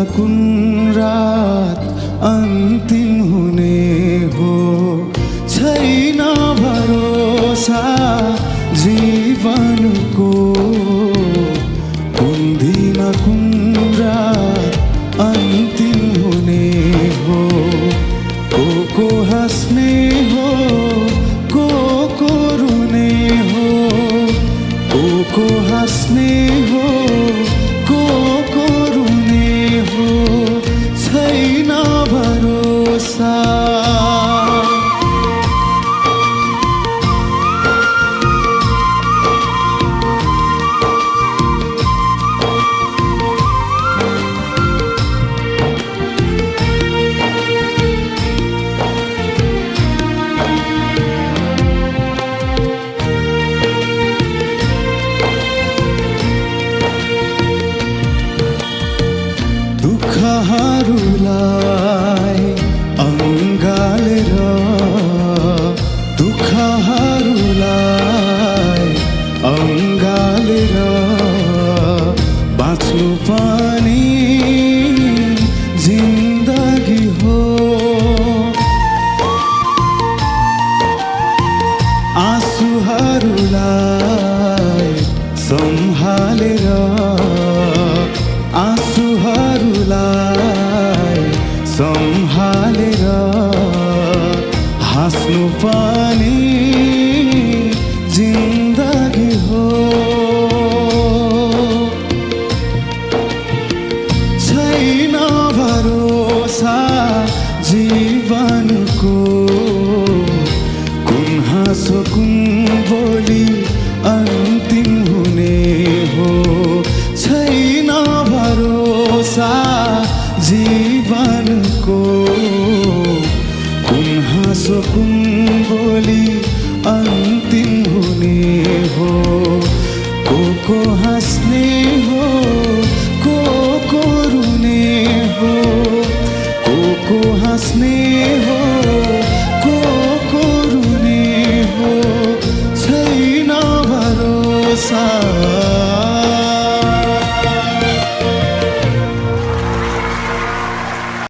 कुन रात अन्तिम हुने हो, छैन भरोसा जीवनको। कुन दिन कुन रात अन्तिम हुने हो, को हाँस्ने हो, को रुने हो, को हाँस्ने हो, को रुने हो, छैन भरोसा। दुःखहरूलाई अङ्गालेर, दुःखहरूलाई अङ्गालेर बाँच्नु पनि जिन्दगी हो। आँसुहरूलाई सम्हालेर, आँसुहरूलाई सम्हालेर हाँस्नु पनि जिन्दगी हो। छैन भरोसा जीवनको, कुन हाँसो कुन बोली अन्तिम हुने हो, छैन भरोसा जीवनको। कुन हाँसो कुन बोली अन्तिम हुने हो, को हाँस्ने हो, को रुने हो, को हाँस्ने हो, को रुने हो, छैन भरोसा।